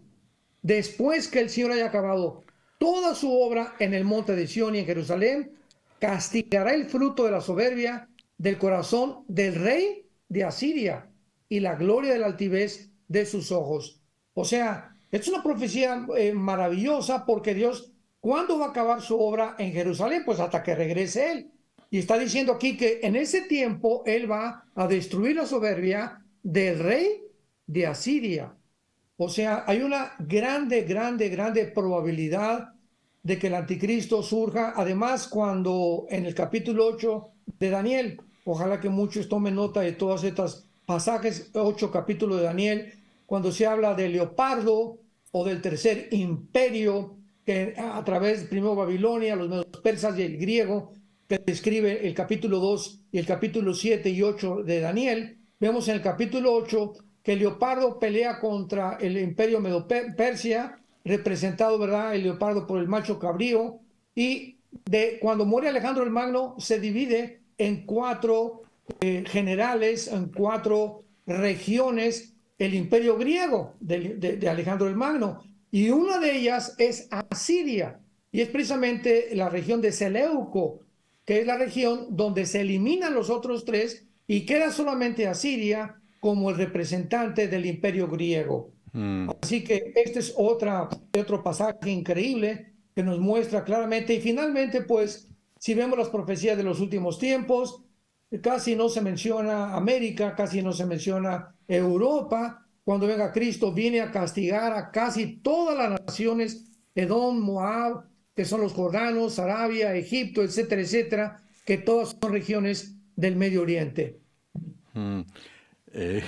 toda su obra en el monte de Sión y en Jerusalén, castigará el fruto de la soberbia del corazón del rey de Asiria y la gloria de la altivez de sus ojos. O sea, es una profecía maravillosa porque Dios, ¿cuándo va a acabar su obra en Jerusalén? Pues hasta que regrese Él. Y está diciendo aquí que en ese tiempo Él va a destruir la soberbia del rey de Asiria. O sea, hay una grande probabilidad de que el anticristo surja. Además, cuando en el capítulo 8 de Daniel, ojalá que muchos tomen nota de todos estos pasajes, 8 capítulos de Daniel, cuando se habla del leopardo o del tercer imperio, que a través de primero Babilonia, los medios persas y el griego, que describe el capítulo 2 y el capítulo 7 y 8 de Daniel, vemos en el capítulo 8 que el leopardo pelea contra el imperio Medo-Persia, representado, ¿verdad?, el leopardo por el macho cabrío, y cuando muere Alejandro el Magno se divide en 4 generales, en 4 regiones, el imperio griego de Alejandro el Magno, y una de ellas es Asiria, y es precisamente la región de Seleuco, que es la región donde se eliminan los otros 3 y queda solamente Asiria como el representante del imperio griego. Así que este es otro pasaje increíble que nos muestra claramente. Y finalmente, pues, si vemos las profecías de los últimos tiempos, casi no se menciona América, casi no se menciona Europa. Cuando venga Cristo, viene a castigar a casi todas las naciones, Edom, Moab, que son los jordanos, Arabia, Egipto, etcétera, etcétera, que todas son regiones del Medio Oriente. Eh,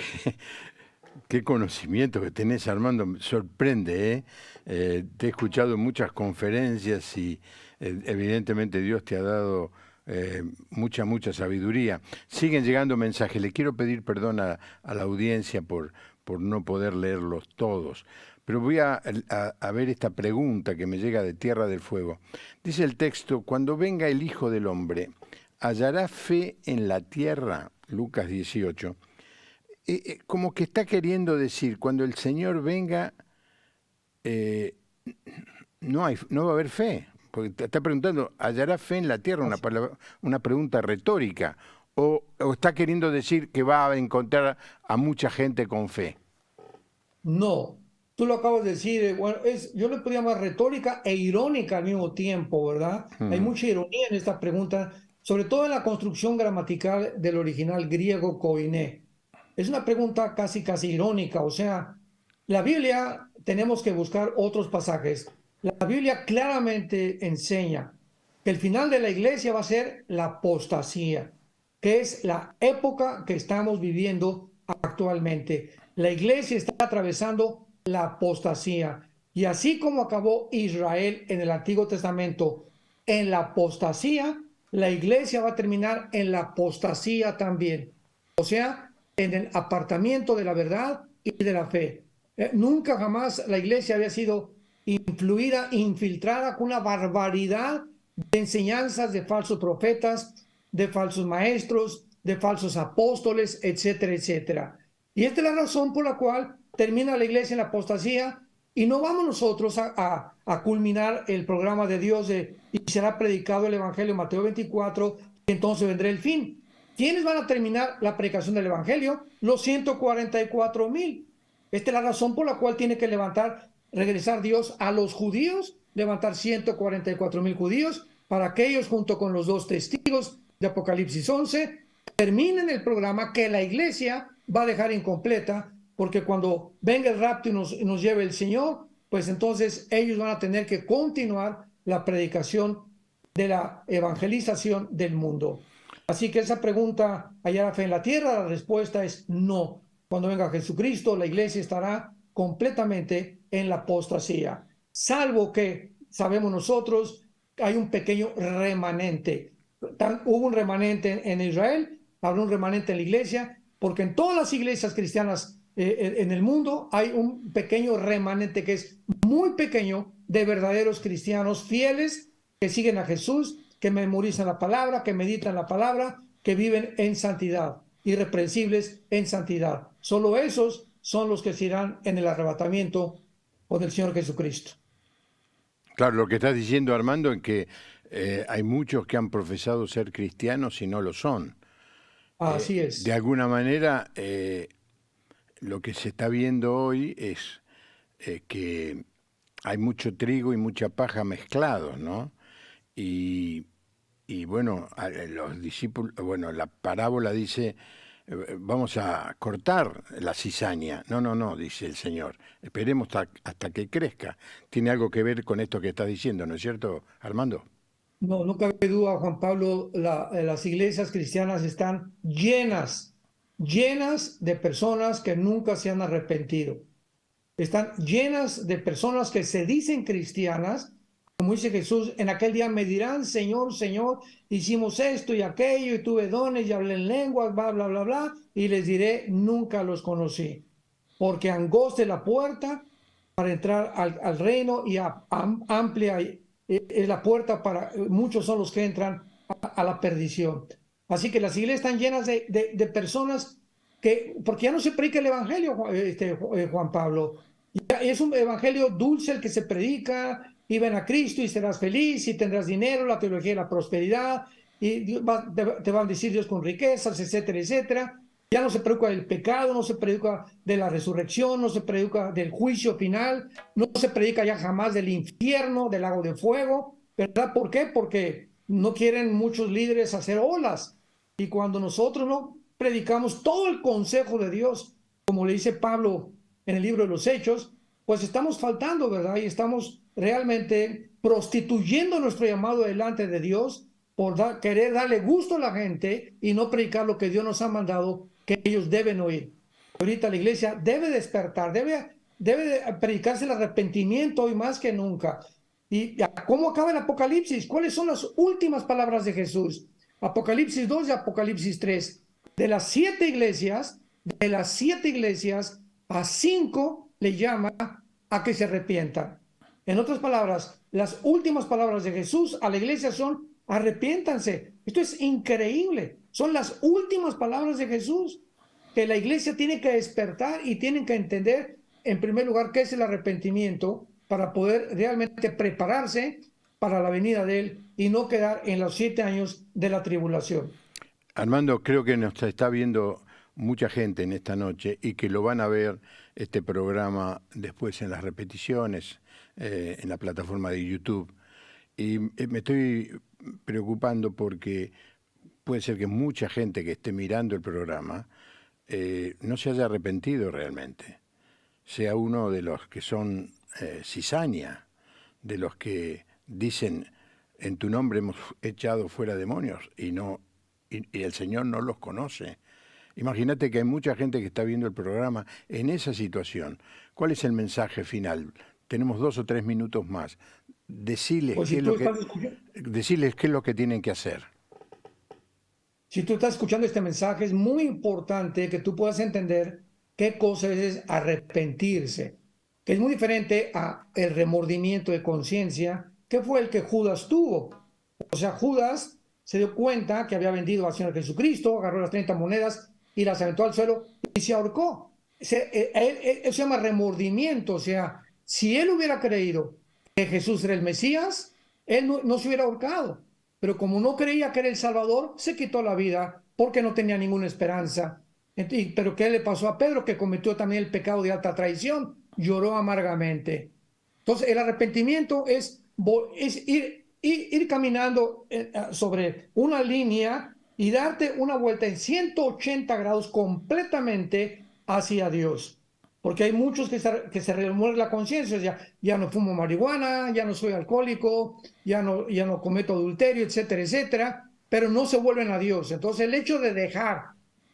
Qué conocimiento que tenés, Armando, me sorprende, ¿eh? Te he escuchado en muchas conferencias y evidentemente Dios te ha dado mucha sabiduría. Siguen llegando mensajes, le quiero pedir perdón a la audiencia por no poder leerlos todos, pero voy a ver esta pregunta que me llega de Tierra del Fuego. Dice el texto, cuando venga el Hijo del Hombre, ¿hallará fe en la tierra? Lucas 18. Como que está queriendo decir, cuando el Señor venga, no va a haber fe. Porque te está preguntando, ¿hallará fe en la tierra? Una pregunta retórica. O está queriendo decir que va a encontrar a mucha gente con fe. No, tú lo acabas de decir, bueno, yo le podría llamar retórica e irónica al mismo tiempo, ¿verdad? Hay mucha ironía en esta pregunta, sobre todo en la construcción gramatical del original griego koiné. Es una pregunta casi irónica, o sea, la Biblia, tenemos que buscar otros pasajes. La Biblia claramente enseña que el final de la iglesia va a ser la apostasía, que es la época que estamos viviendo actualmente. La iglesia está atravesando la apostasía. Y así como acabó Israel en el Antiguo Testamento en la apostasía, la iglesia va a terminar en la apostasía también. O sea, en el apartamiento de la verdad y de la fe. Nunca jamás la iglesia había sido influida, infiltrada con una barbaridad de enseñanzas de falsos profetas, de falsos maestros, de falsos apóstoles, etcétera, etcétera. Y esta es la razón por la cual termina la iglesia en la apostasía y no vamos nosotros a culminar el programa de Dios y será predicado el Evangelio Mateo 24 y entonces vendrá el fin. ¿Quiénes van a terminar la predicación del Evangelio? Los 144,000. Esta es la razón por la cual tiene que regresar Dios a los judíos, levantar 144,000 judíos, para que ellos, junto con los 2 testigos de Apocalipsis 11, terminen el programa que la iglesia va a dejar incompleta, porque cuando venga el rapto y nos lleve el Señor, pues entonces ellos van a tener que continuar la predicación de la evangelización del mundo. Así que esa pregunta, ¿hallará fe en la tierra? La respuesta es no. Cuando venga Jesucristo, la iglesia estará completamente en la apostasía, salvo que sabemos nosotros hay un pequeño remanente. Hubo un remanente en Israel, habrá un remanente en la iglesia, porque en todas las iglesias cristianas en el mundo hay un pequeño remanente que es muy pequeño de verdaderos cristianos fieles que siguen a Jesús, que memorizan la palabra, que meditan la palabra, que viven en santidad, irreprensibles en santidad. Solo esos son los que se irán en el arrebatamiento con el Señor Jesucristo. Claro, lo que estás diciendo, Armando, es que hay muchos que han profesado ser cristianos y no lo son. Así es. De alguna manera, lo que se está viendo hoy es que hay mucho trigo y mucha paja mezclados, ¿no? Y bueno, los discípulos, bueno, la parábola dice, vamos a cortar la cizaña. No, no, no, dice el Señor. Esperemos hasta que crezca. Tiene algo que ver con esto que estás diciendo, ¿no es cierto, Armando? No, no cabe duda, Juan Pablo, las iglesias cristianas están llenas de personas que nunca se han arrepentido. Están llenas de personas que se dicen cristianas, como dice Jesús, en aquel día me dirán, Señor, Señor, hicimos esto y aquello, y tuve dones y hablé en lenguas, bla, bla, bla, bla, y les diré, nunca los conocí. Porque angosta es la puerta para entrar al reino y amplia es la puerta para, muchos son los que entran a la perdición. Así que las iglesias están llenas de personas que, porque ya no se predica el evangelio, Juan Pablo. Es un evangelio dulce el que se predica, y ven a Cristo y serás feliz y tendrás dinero, la teología de la prosperidad, y te van a decir Dios con riquezas, etcétera, etcétera. Ya no se predica del pecado, no se predica de la resurrección, no se predica del juicio final, no se predica ya jamás del infierno, del lago de fuego, ¿verdad? ¿Por qué? Porque no quieren muchos líderes hacer olas. Y cuando nosotros no predicamos todo el consejo de Dios, como le dice Pablo en el libro de los Hechos, pues estamos faltando, ¿verdad? Y estamos realmente prostituyendo nuestro llamado delante de Dios por querer darle gusto a la gente y no predicar lo que Dios nos ha mandado que ellos deben oír. Ahorita la iglesia debe despertar, debe predicarse el arrepentimiento hoy más que nunca. ¿Y cómo acaba el Apocalipsis? ¿Cuáles son las últimas palabras de Jesús? Apocalipsis 2 y Apocalipsis 3. De las 7 iglesias, a 5 le llama a que se arrepientan. En otras palabras, las últimas palabras de Jesús a la iglesia son arrepiéntanse. Esto es increíble. Son las últimas palabras de Jesús que la iglesia tiene que despertar y tienen que entender, en primer lugar, qué es el arrepentimiento para poder realmente prepararse para la venida de Él y no quedar en los 7 años de la tribulación. Armando, creo que nos está viendo mucha gente en esta noche y que lo van a ver este programa después en las repeticiones, en la plataforma de YouTube. Y me estoy preocupando porque puede ser que mucha gente que esté mirando el programa no se haya arrepentido realmente, sea uno de los que son cizaña, de los que dicen en tu nombre hemos echado fuera demonios y el Señor no los conoce. Imagínate que hay mucha gente que está viendo el programa en esa situación. ¿Cuál es el mensaje final? Tenemos 2 o 3 minutos más. Decirles Pues qué si es lo que tienen que hacer. Si tú estás escuchando este mensaje, es muy importante que tú puedas entender qué cosa es arrepentirse, que es muy diferente a el remordimiento de conciencia, que fue el que Judas tuvo. O sea, Judas se dio cuenta que había vendido al Señor Jesucristo, agarró las 30 monedas y las aventó al suelo y se ahorcó. Eso se llama remordimiento. O sea, si él hubiera creído que Jesús era el Mesías, él no se hubiera ahorcado. Pero como no creía que era el Salvador, se quitó la vida porque no tenía ninguna esperanza Pero ¿qué le pasó a Pedro? Que cometió también el pecado de alta traición, lloró amargamente. Entonces, el arrepentimiento es ir caminando sobre una línea y darte una vuelta en 180 grados completamente hacia Dios. Porque hay muchos que se remueven la conciencia, ya no fumo marihuana, ya no soy alcohólico, ya no cometo adulterio, etcétera, etcétera, pero no se vuelven a Dios. Entonces, el hecho de dejar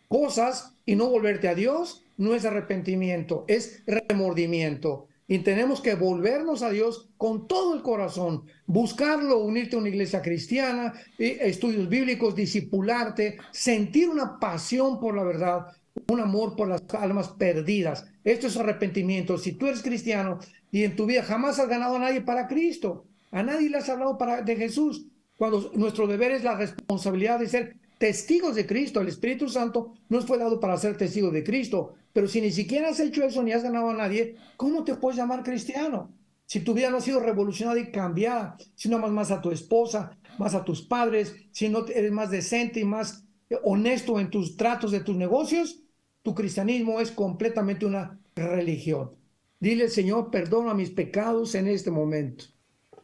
cosas y no volverte a Dios no es arrepentimiento, es remordimiento. Y tenemos que volvernos a Dios con todo el corazón, buscarlo, unirte a una iglesia cristiana, estudios bíblicos, discipularte, sentir una pasión por la verdad, un amor por las almas perdidas. Esto es arrepentimiento. Si tú eres cristiano y en tu vida jamás has ganado a nadie para Cristo, a nadie le has hablado de Jesús, cuando nuestro deber es la responsabilidad de ser testigos de Cristo. El Espíritu Santo nos fue dado para ser testigos de Cristo, pero si ni siquiera has hecho eso ni has ganado a nadie, ¿cómo te puedes llamar cristiano? Si tu vida no ha sido revolucionada y cambiada, si no amas más a tu esposa, más a tus padres, si no eres más decente y más honesto en tus tratos de tus negocios, tu cristianismo es completamente una religión. Dile, Señor, perdona mis pecados en este momento.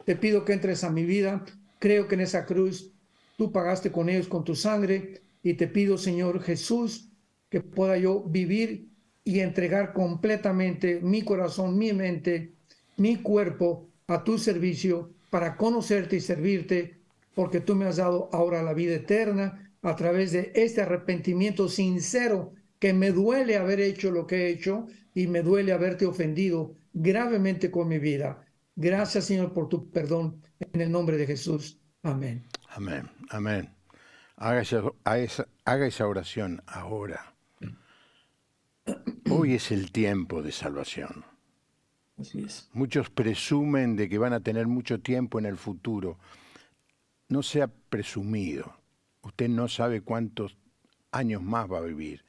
Te pido que entres a mi vida. Creo que en esa cruz tú pagaste con ellos con tu sangre y te pido, Señor Jesús, que pueda yo vivir y entregar completamente mi corazón, mi mente, mi cuerpo a tu servicio para conocerte y servirte, porque tú me has dado ahora la vida eterna a través de este arrepentimiento sincero que me duele haber hecho lo que he hecho y me duele haberte ofendido gravemente con mi vida. Gracias, Señor, por tu perdón en el nombre de Jesús. Amén. Amén, amén. Haga esa oración ahora. Hoy es el tiempo de salvación. Así es. Muchos presumen de que van a tener mucho tiempo en el futuro. No sea presumido. Usted no sabe cuántos años más va a vivir.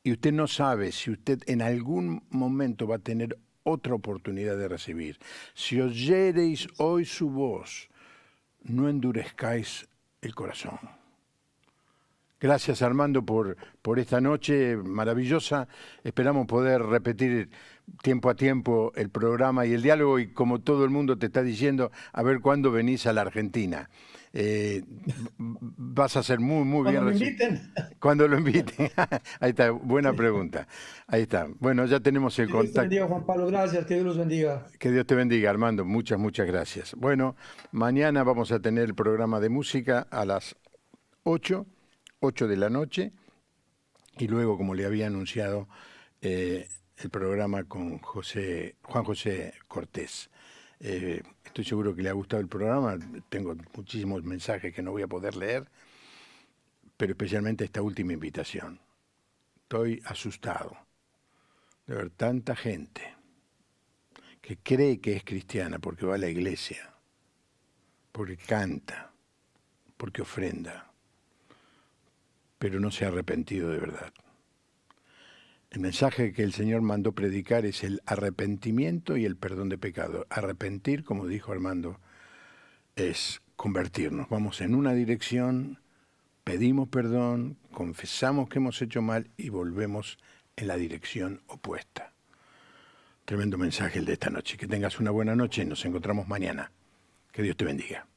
Y usted no sabe si usted en algún momento va a tener otra oportunidad de recibir. Si oyereis hoy su voz, no endurezcáis el corazón. Gracias, Armando, por esta noche maravillosa. Esperamos poder repetir tiempo a tiempo el programa y el diálogo, y como todo el mundo te está diciendo, a ver cuándo venís a la Argentina. Vas a ser muy, muy bien recibido. Cuando lo inviten. Ahí está, buena pregunta. Ahí está. Bueno, ya tenemos el contacto. Dios te bendiga, Juan Pablo. Gracias, que Dios los bendiga. Que Dios te bendiga, Armando. Muchas, muchas gracias. Bueno, mañana vamos a tener el programa de música a las 8 de la noche, y luego, como le había anunciado, el programa con Juan José Cortés. Estoy seguro que le ha gustado el programa. Tengo muchísimos mensajes que no voy a poder leer, pero especialmente esta última invitación. Estoy asustado de ver tanta gente que cree que es cristiana porque va a la iglesia, porque canta, porque ofrenda, pero no se ha arrepentido de verdad. El mensaje que el Señor mandó predicar es el arrepentimiento y el perdón de pecado. Arrepentir, como dijo Armando, es convertirnos. Vamos en una dirección, pedimos perdón, confesamos que hemos hecho mal y volvemos en la dirección opuesta. Tremendo mensaje el de esta noche. Que tengas una buena noche y nos encontramos mañana. Que Dios te bendiga.